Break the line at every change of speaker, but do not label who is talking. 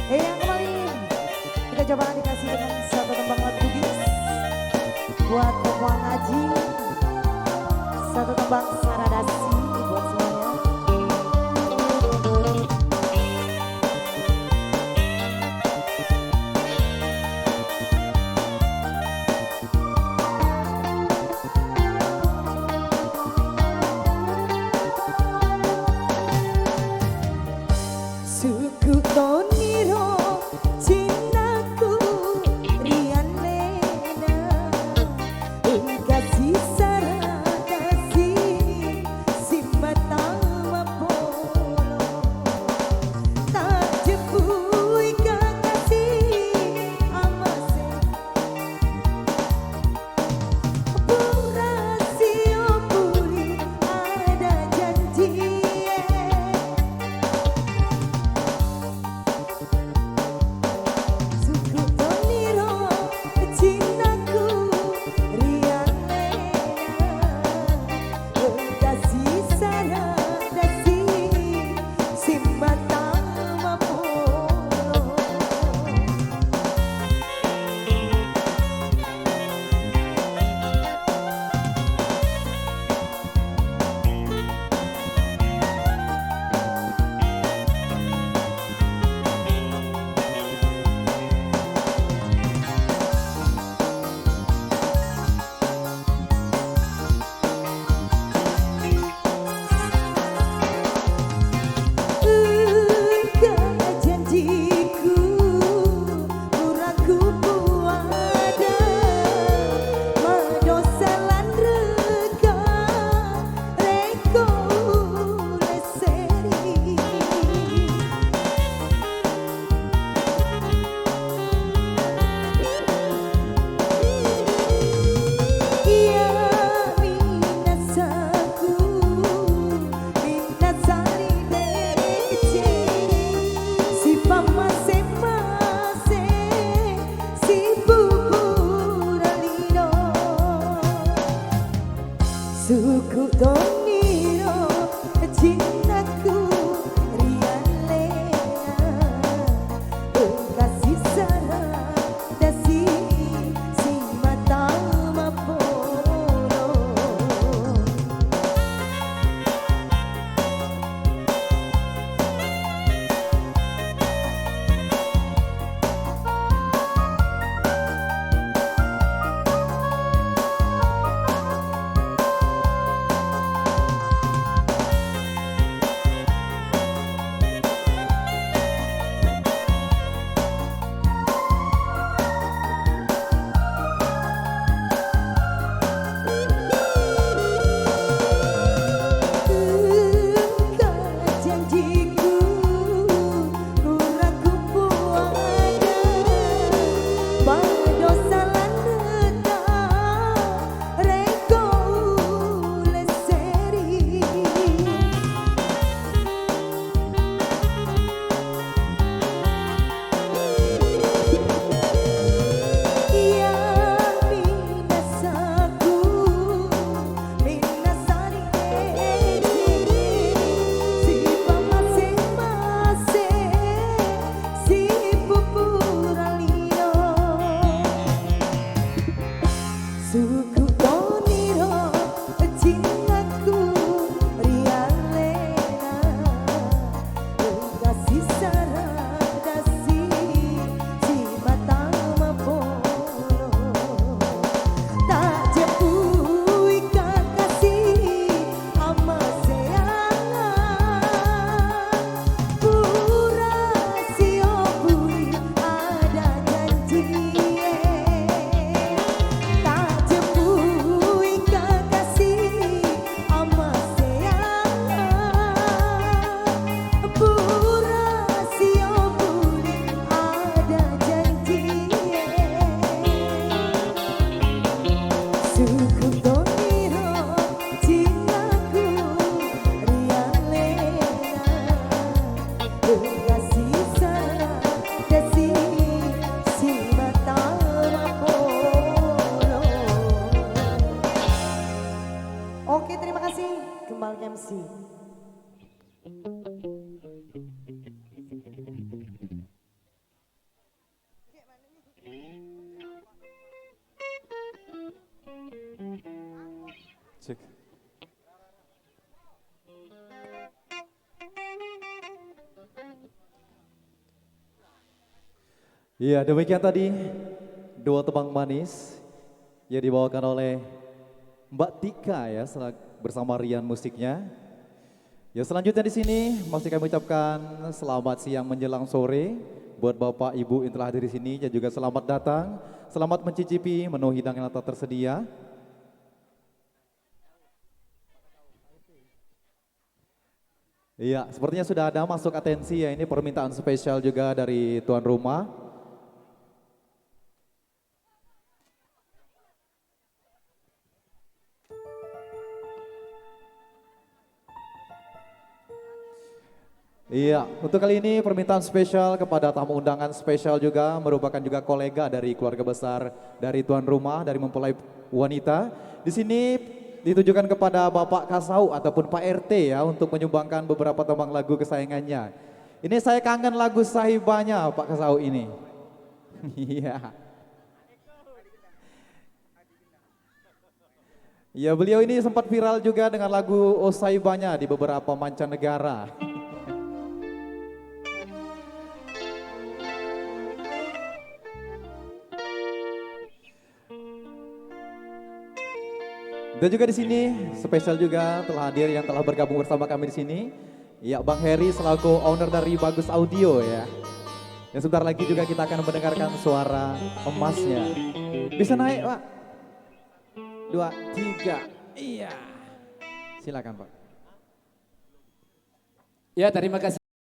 Yang kembali kita coba dikasih dengan satu tembang lagu Bugis buat Kopang Haji, satu tembang Saradasi buat semuanya. Suku Toniro cintaku rian lena kasih saradasi simbatang mapolo tak jepui kakasih amase purasio puri ada janji. Suku Toniro cintaku rian lena kasih saradasi si mata mapolo. Suku Toniro cintaku rian lena kasih saradasi si mata mapolo tak jepui kakasih amaseana purasio puri ada janji.
Cek. Iya, demikian tadi dua tebang manis yang dibawakan oleh Mbak Tika ya bersama Rian musiknya. Ya selanjutnya di sini masih kami ucapkan selamat siang menjelang sore buat Bapak Ibu yang telah hadir di sini dan juga selamat datang, selamat mencicipi menu hidangan yang telah tersedia. Iya, sepertinya sudah ada masuk atensi ya, ini permintaan spesial juga dari tuan rumah. Iya, untuk kali ini permintaan spesial kepada tamu undangan spesial juga merupakan juga kolega dari keluarga besar dari tuan rumah dari mempelai wanita. Di sini ditujukan kepada Bapak Kasau ataupun Pak RT ya untuk menyumbangkan beberapa tembang lagu kesayangannya. Ini saya kangen lagu sahibanya Pak Kasau ini. Iya. Ya beliau ini sempat viral juga dengan lagu Oh Saibanya di beberapa mancanegara. Dan juga di sini spesial juga telah hadir yang telah bergabung bersama kami di sini. Ya Bang Heri selaku owner dari Bagus Audio ya. Dan sebentar lagi juga kita akan mendengarkan suara emasnya. Bisa naik Pak. 2, 3. Iya. Silakan Pak.
Ya, terima kasih.